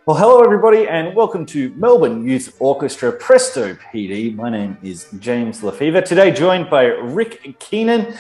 Well, hello everybody, and welcome to Melbourne Youth Orchestra Presto PD. My name is James Le Fevre. Today, joined by Rick Keenan,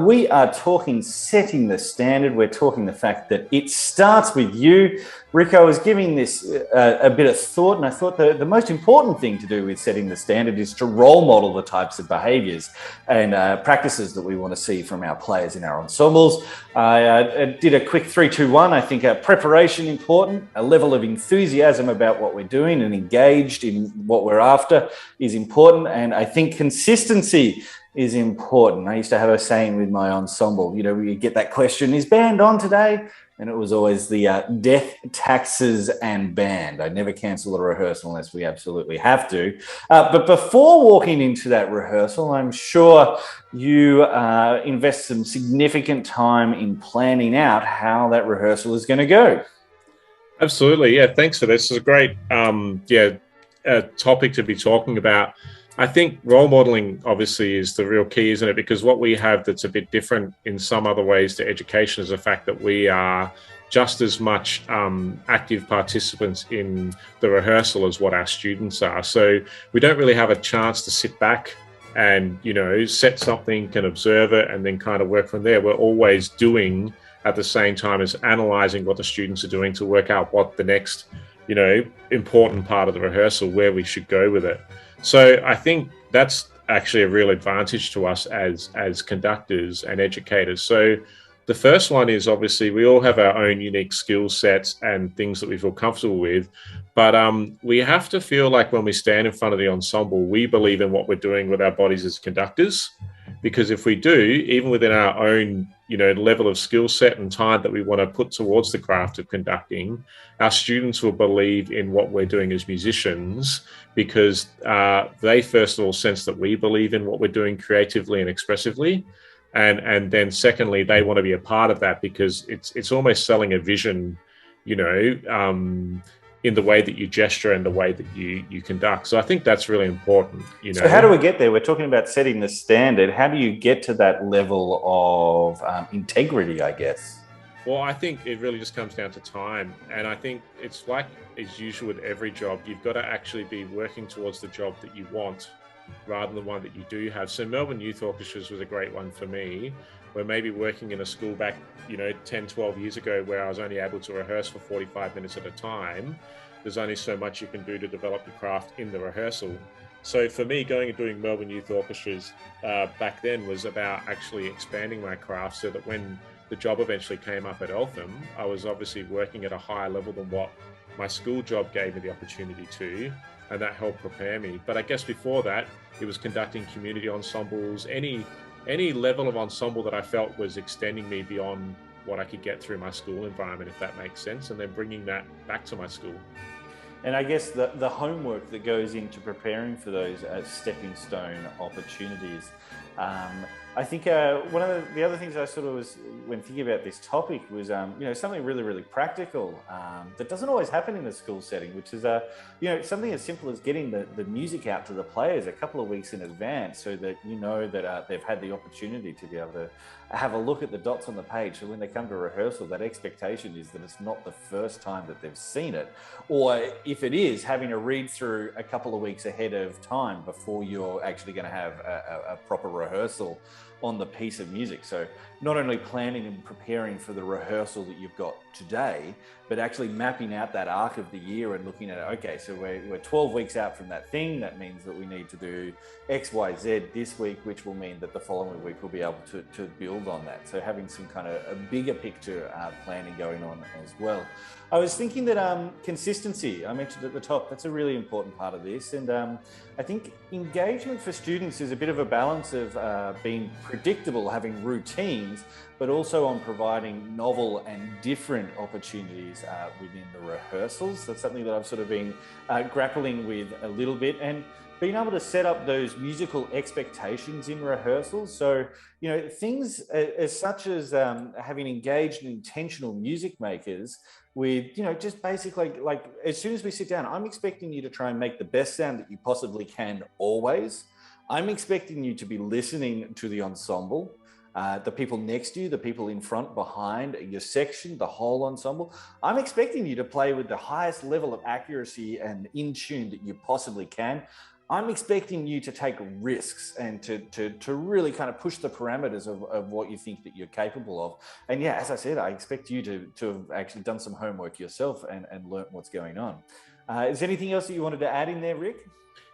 we are talking setting the standard. We're talking the fact that it starts with you. Rick, I was giving this a bit of thought, and I thought the most important thing to do with setting the standard is to role model the types of behaviours and practices that we want to see from our players in our ensembles. I did a quick 3-2-1. I think preparation important, a level of enthusiasm about what we're doing and engaged in what we're after is important. And I think consistency is important. I used to have a saying with my ensemble, you get that question, is band on today? And it was always the death, taxes, and band. I never cancel a rehearsal unless we absolutely have to. But before walking into that rehearsal, I'm sure you invest some significant time in planning out how that rehearsal is going to go. Absolutely. Yeah. Thanks for this. It's a great topic to be talking about. I think role modeling obviously is the real key, isn't it? Because what we have that's a bit different in some other ways to education is the fact that we are just as much active participants in the rehearsal as what our students are. So we don't really have a chance to sit back and, set something, can observe it, and then kind of work from there. We're always doing at the same time as analyzing what the students are doing to work out what the next, important part of the rehearsal, where we should go with it. So I think that's actually a real advantage to us as conductors and educators. So the first one is obviously we all have our own unique skill sets and things that we feel comfortable with, but we have to feel like when we stand in front of the ensemble, we believe in what we're doing with our bodies as conductors. Because if we do, even within our own, level of skill set and time that we want to put towards the craft of conducting, our students will believe in what we're doing as musicians because they first of all sense that we believe in what we're doing creatively and expressively. And then secondly, they want to be a part of that because it's almost selling a vision, in the way that you gesture and the way that you conduct. So I think that's really important. So how do we get there? We're talking about setting the standard. How do you get to that level of integrity, I guess? Well, I think it really just comes down to time. And I think it's like as usual with every job, you've got to actually be working towards the job that you want rather than the one that you do have. So Melbourne Youth Orchestras was a great one for me. We're maybe working in a school back, 10, 12 years ago where I was only able to rehearse for 45 minutes at a time. There's only so much you can do to develop the craft in the rehearsal. So for me, going and doing Melbourne Youth Orchestras back then was about actually expanding my craft so that when the job eventually came up at Affirm, I was obviously working at a higher level than what my school job gave me the opportunity to, and that helped prepare me. But I guess before that, it was conducting community ensembles, any level of ensemble that I felt was extending me beyond what I could get through my school environment, if that makes sense, and then bringing that back to my school. And I guess the homework that goes into preparing for those stepping stone opportunities. I think one of the other things I sort of was, when thinking about this topic, was something really, really practical that doesn't always happen in a school setting, which is something as simple as getting the music out to the players a couple of weeks in advance, so that that they've had the opportunity to be able to have a look at the dots on the page. So when they come to rehearsal, that expectation is that it's not the first time that they've seen it, or if it is, having a read through a couple of weeks ahead of time before you're actually going to have a proper rehearsal on the piece of music. So not only planning and preparing for the rehearsal that you've got today, but actually mapping out that arc of the year and looking at it. Okay, so we're 12 weeks out from that thing. That means that we need to do X, Y, Z this week, which will mean that the following week we'll be able to build on that. So having some kind of a bigger picture planning going on as well. I was thinking that consistency, I mentioned at the top, that's a really important part of this. And I think engagement for students is a bit of a balance of being predictable, having routines, but also on providing novel and different opportunities within the rehearsals. That's something that I've sort of been grappling with a little bit, and being able to set up those musical expectations in rehearsals. So, things as such as having engaged and intentional music makers with, just basically like as soon as we sit down, I'm expecting you to try and make the best sound that you possibly can always. I'm expecting you to be listening to the ensemble. the people next to you, the people in front, behind, your section, the whole ensemble. I'm expecting you to play with the highest level of accuracy and in tune that you possibly can. I'm expecting you to take risks and to really kind of push the parameters of what you think that you're capable of. And yeah, as I said, I expect you to have actually done some homework yourself and learnt what's going on. Is there anything else that you wanted to add in there, Rick?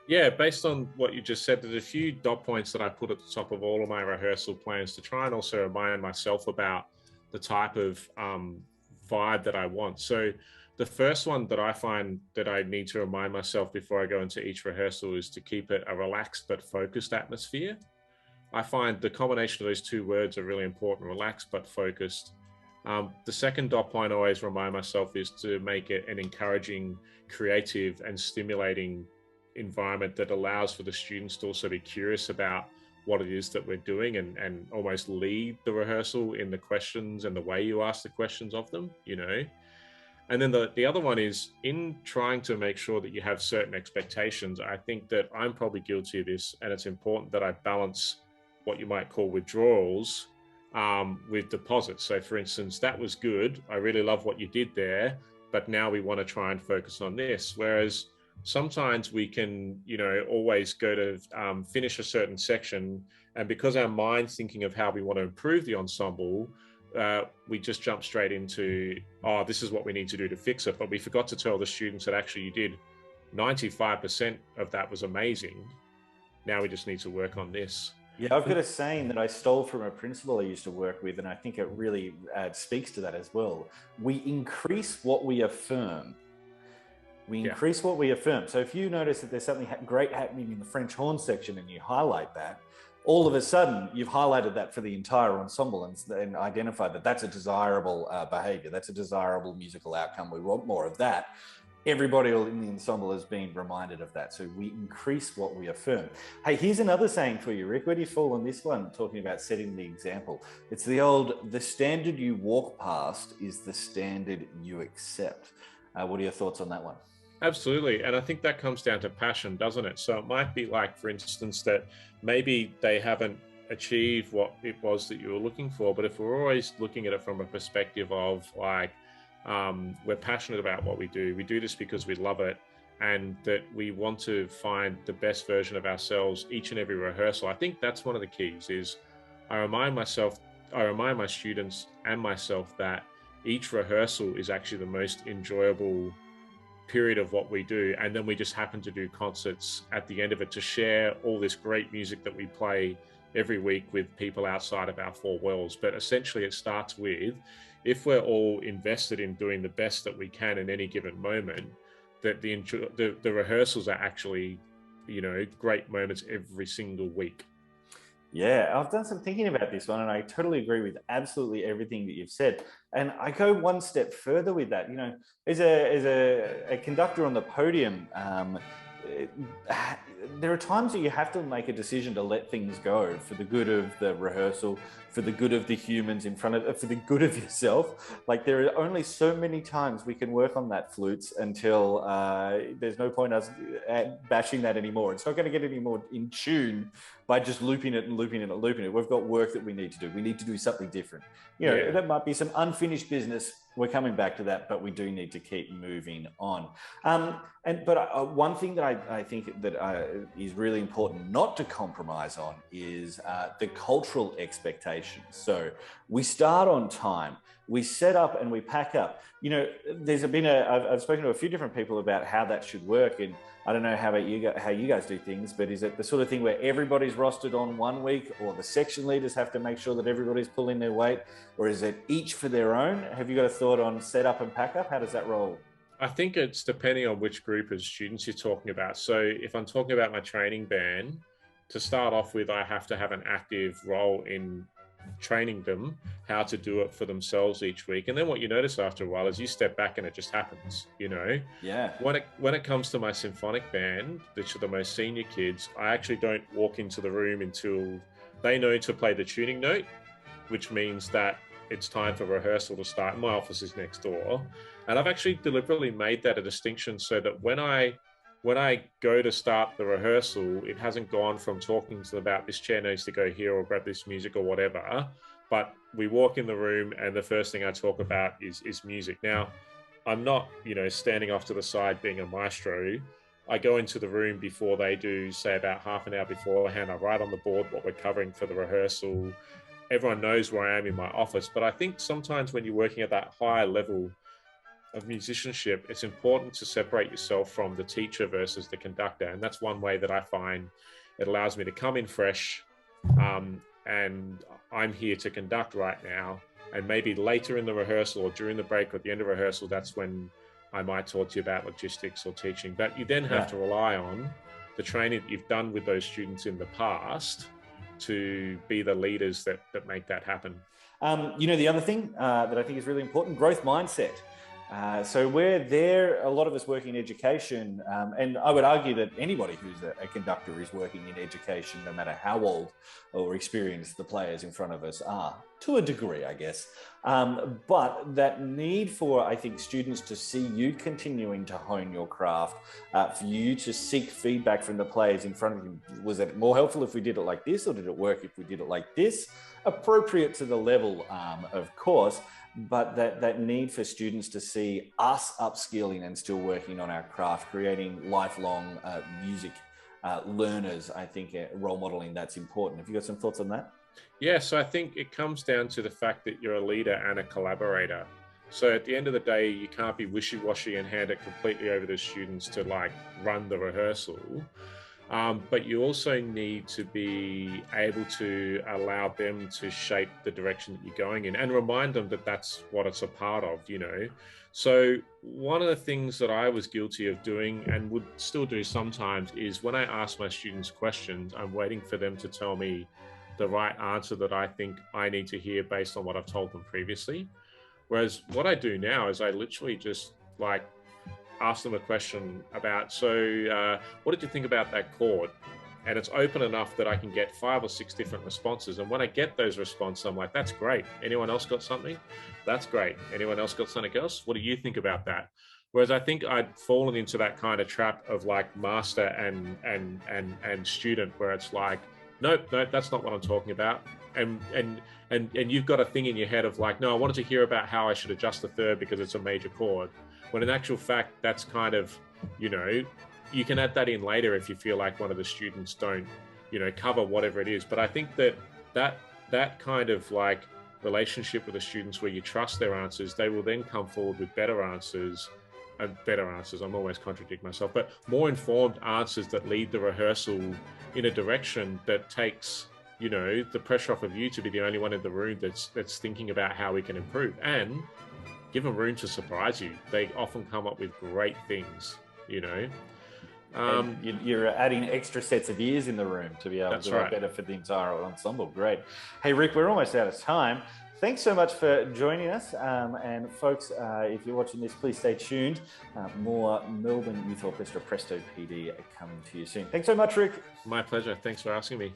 Yeah, based on what you just said, there's a few dot points that I put at the top of all of my rehearsal plans to try and also remind myself about the type of vibe that I want. So the first one that I find that I need to remind myself before I go into each rehearsal is to keep it a relaxed but focused atmosphere. I find the combination of those two words are really important, relaxed but focused. The second dot point I always remind myself is to make it an encouraging, creative and stimulating environment that allows for the students to also be curious about what it is that we're doing and almost lead the rehearsal in the questions and the way you ask the questions of them, you know. And then the other one is in trying to make sure that you have certain expectations. I think that I'm probably guilty of this, and it's important that I balance what you might call withdrawals with deposits. So for instance, that was good. I really love what you did there, but now we want to try and focus on this. Whereas sometimes we can, you know, always go to finish a certain section, and because our mind's thinking of how we want to improve the ensemble, we just jump straight into, oh, this is what we need to do to fix it. But we forgot to tell the students that actually you did 95% of that was amazing. Now we just need to work on this. Yeah, I've got a saying that I stole from a principal I used to work with, and I think it really speaks to that as well. We increase what we affirm. We increase what we affirm. So if you notice that there's something great happening in the French horn section and you highlight that, all of a sudden you've highlighted that for the entire ensemble and identified that that's a desirable behavior. That's a desirable musical outcome. We want more of that. Everybody in the ensemble has been reminded of that. So we increase what we affirm. Hey, here's another saying for you, Rick. Where do you fall on this one, talking about setting the example? It's the standard you walk past is the standard you accept. What are your thoughts on that one? Absolutely. And I think that comes down to passion, doesn't it? So it might be like, for instance, that maybe they haven't achieved what it was that you were looking for. But if we're always looking at it from a perspective of like, we're passionate about what we do this because we love it, and that we want to find the best version of ourselves each and every rehearsal. I think that's one of the keys is I remind my students and myself that each rehearsal is actually the most enjoyable period of what we do, and then we just happen to do concerts at the end of it to share all this great music that we play every week with people outside of our four walls. But essentially it starts with, if we're all invested in doing the best that we can in any given moment, that the rehearsals are actually, you know, great moments every single week. Yeah, I've done some thinking about this one, and I totally agree with absolutely everything that you've said. And I go one step further with that. You know, as a conductor on the podium, there are times that you have to make a decision to let things go for the good of the rehearsal, for the good of the humans in front of, for the good of yourself. Like, there are only so many times we can work on that, flutes, until there's no point us bashing that anymore. It's not going to get any more in tune by just looping it and looping it and looping it. We've got work that we need to do. We need to do something different. You know, that might be some unfinished business. We're coming back to that, but we do need to keep moving on. But one thing that I think that is really important not to compromise on is the cultural expectations. So we start on time, we set up and we pack up. You know, I've spoken to a few different people about how that should work, and I don't know how you guys do things, but is it the sort of thing where everybody's rostered on one week, or the section leaders have to make sure that everybody's pulling their weight, or is it each for their own? Have you got a thought on set up and pack up? How does that roll? I think it's depending on which group of students you're talking about. So if I'm talking about my training band, to start off with, I have to have an active role in training them how to do it for themselves each week. And then what you notice after a while is you step back and it just happens, you know? Yeah. When it comes to my symphonic band, which are the most senior kids, I actually don't walk into the room until they know to play the tuning note, which means that it's time for rehearsal to start. My office is next door. And I've actually deliberately made that a distinction so that when when I go to start the rehearsal, it hasn't gone from talking to them about this chair needs to go here or grab this music or whatever, but we walk in the room and the first thing I talk about is music. Now, I'm not, standing off to the side being a maestro. I go into the room before they do, say about half an hour beforehand. I write on the board what we're covering for the rehearsal. Everyone knows where I am in my office. But I think sometimes when you're working at that higher level of musicianship, it's important to separate yourself from the teacher versus the conductor. And that's one way that I find it allows me to come in fresh, and I'm here to conduct right now. And maybe later in the rehearsal or during the break or at the end of rehearsal, that's when I might talk to you about logistics or teaching. But you then have to rely on the training that you've done with those students in the past to be the leaders that make that happen. The other thing that I think is really important, growth mindset. So we're there, a lot of us working in education, and I would argue that anybody who's a conductor is working in education, no matter how old or experienced the players in front of us are, to a degree, I guess. But that need for, I think, students to see you continuing to hone your craft, for you to seek feedback from the players in front of you. Was it more helpful if we did it like this, or did it work if we did it like this? Appropriate to the level, of course, but that need for students to see us upskilling and still working on our craft, creating lifelong music learners, I think role modeling, that's important. Have you got some thoughts on that? Yeah, so I think it comes down to the fact that you're a leader and a collaborator. So at the end of the day, you can't be wishy-washy and hand it completely over to students to run the rehearsal. But you also need to be able to allow them to shape the direction that you're going in and remind them that that's what it's a part of, So one of the things that I was guilty of doing and would still do sometimes is when I ask my students questions, I'm waiting for them to tell me the right answer that I think I need to hear based on what I've told them previously. Whereas what I do now is I literally just ask them a question about, what did you think about that chord? And it's open enough that I can get 5 or 6 different responses. And when I get those responses, I'm like, that's great. Anyone else got something? That's great. Anyone else got something else? What do you think about that? Whereas I think I'd fallen into that kind of trap of master and student, where it's nope, that's not what I'm talking about. And you've got a thing in your head of no, I wanted to hear about how I should adjust the third because it's a major chord. When in actual fact, that's kind of, you can add that in later if you feel like one of the students don't, cover whatever it is. But I think that kind of relationship with the students where you trust their answers, they will then come forward with better answers. I'm always contradicting myself, but more informed answers that lead the rehearsal in a direction that takes, the pressure off of you to be the only one in the room that's thinking about how we can improve, and give them room to surprise you. They often come up with great things, And you're adding extra sets of ears in the room to be able to benefit the entire ensemble. Great. Hey, Rick, we're almost out of time. Thanks so much for joining us. And folks, if you're watching this, please stay tuned. More Melbourne Youth Orchestra Presto PD coming to you soon. Thanks so much, Rick. My pleasure. Thanks for asking me.